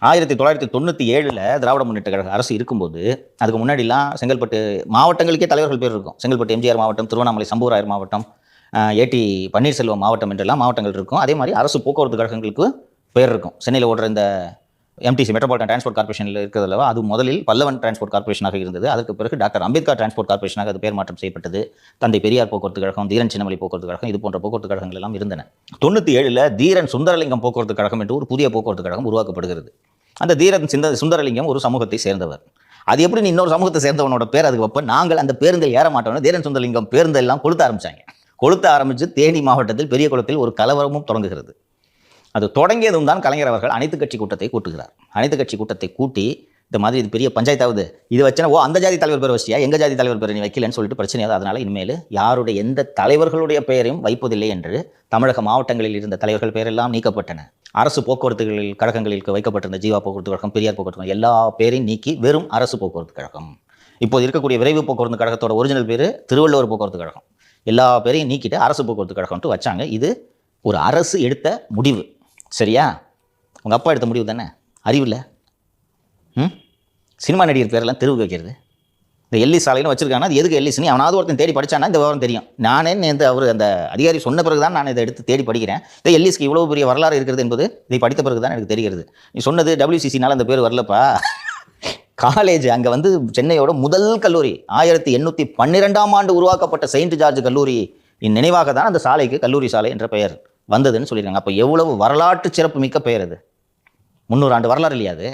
1997 திராவிட முன்னேற்ற கழக அரசு இருக்கும்போது, அதுக்கு முன்னாடிலாம் செங்கல்பட்டு மாவட்டங்களுக்கே தலைவர்கள் பேர் இருக்கும். செங்கல்பட்டு எம்ஜிஆர் மாவட்டம், திருவண்ணாமலை சம்புவராயர் மாவட்டம், ஏடி பன்னீர்செல்வம் மாவட்டம் என்றெல்லாம் மாவட்டங்கள் இருக்கும். அதே மாதிரி அரசு போக்குவரத்து கழகங்களுக்கு பேர் இருக்கும். சென்னையில் ஓடுற இந்த எம்டிசி மெட்ரோபாலிட்டன் டிரான்ஸ்போர்ட் கார்பரேஷனில் இருக்கிறதுல அது முதலில் பல்லவன் டிரான்ஸ்போர்ட் கார்பரேஷனாக இருந்தது. அதற்கு பிறகு டாக்டர் அம்பேத்கர் டிரான்ஸ்போர்ட் கார்பரேஷனாக அது பேர் மாற்றம் செய்யப்பட்டது. தந்தை பெரியார் போக்குவரத்து கழகம், தீரன் சின்னமலை போக்குவரத்து கழகம், இது போன்ற போக்குவரத்து கழகங்கள் எல்லாம் இருந்தன. 97 தீரன் சுந்தரலிங்கம் போக்குவரத்து கழகம் என்று ஒரு புதிய போக்குவரத்து கழகம் உருவாக்கப்படுகிறது. அந்த தீரன் சுந்தரலிங்கம் ஒரு சமூகத்தை சேர்ந்தவர். அது எப்படி நீ இன்னொரு சமூகத்தை சேர்ந்தவனோட பேர் அதுக்கு வைப்ப? நாங்கள் அந்த பேருந்தில் ஏற மாட்டோம்னு தீரன் சுந்தரலிங்கம் பேருந்தெல்லாம் கொளுத்த ஆரம்பிச்சு தேனி மாவட்டத்தில் பெரிய குளத்தில் ஒரு கலவரமும் தொடங்குகிறது. அது தொடங்கியதும் தான் கலைஞர் அவர்கள் அனைத்து கட்சி கூட்டத்தை கூட்டுகிறார். அனைத்து கட்சி கூட்டத்தை கூட்டி இந்த மாதிரி இது பெரிய பஞ்சாயத்தாவது, இது வச்சுனா அந்த ஜாதி தலைவர் பேர் வச்சியா, எங்க ஜாதி தலைவர் பேர் நீ வைக்கலன்னு சொல்லிட்டு பிரச்சனையாது. அதனால இனிமேல் யாருடைய எந்த தலைவர்களுடைய பெயரையும் வைப்பதில்லை என்று தமிழக மாவட்டங்களில் இருந்த தலைவர்கள் பெயரெல்லாம் நீக்கப்பட்டன. அரசு போக்குவரத்துகளில் கழகங்களில் வைக்கப்பட்டிருந்த ஜீவா போக்குவரத்து கழகம், பெரியார் போக்குவரத்து கழகம் எல்லா பேரையும் நீக்கி வெறும் அரசு போக்குவரத்து கழகம். இப்போது இருக்கக்கூடிய விரைவு போக்குவரத்து கழகத்தோட ஒரிஜினல் பேர் திருவள்ளுவர் போக்குவரத்து கழகம். எல்லா பேரையும் நீக்கிட்டு அரசு போக்குவரத்து கழகம்ட்டு வச்சாங்க. இது ஒரு அரசு எடுத்த முடிவு. சரியா? உங்கள் அப்பா எடுத்த முடிவு தானே? அறிவில்லை? சினிமா நடிகர் பேரெல்லாம் தெருவுக்கு வைக்கிறது. இந்த எல்லிஸ் சாலைன்னு வச்சிருக்காங்கன்னா அது எதுக்கு எல்லிஸ்னு அவனாவது ஒருத்தன் தேடி படித்தான்னா இந்த விவரம் தெரியும். நானே அவர் அந்த அதிகாரி சொன்ன பிறகு தான் நான் இதை எடுத்து தேடி படிக்கிறேன். இந்த எல்லிஸ்க்கு இவ்வளோ பெரிய வரலாறு இருக்கிறது என்பது இதை படித்த பிறகு தான் எனக்கு தெரிகிறது. நீ சொன்னது WCCனால அந்த பேர் வரலப்பா. காலேஜ் அங்கே வந்து சென்னையோட முதல் கல்லூரி 1812ஆம் ஆண்டு உருவாக்கப்பட்ட செயின்ட் ஜார்ஜ் கல்லூரி நினைவாக தான் அந்த சாலைக்கு கல்லூரி சாலை என்ற பெயர் வந்ததுன்னு சொல்லியிருக்காங்க. அப்போ எவ்வளவு வரலாற்று சிறப்பு மிக்க பெயர் அது. 300 ஆண்டு வரலாறு இல்லையா அது?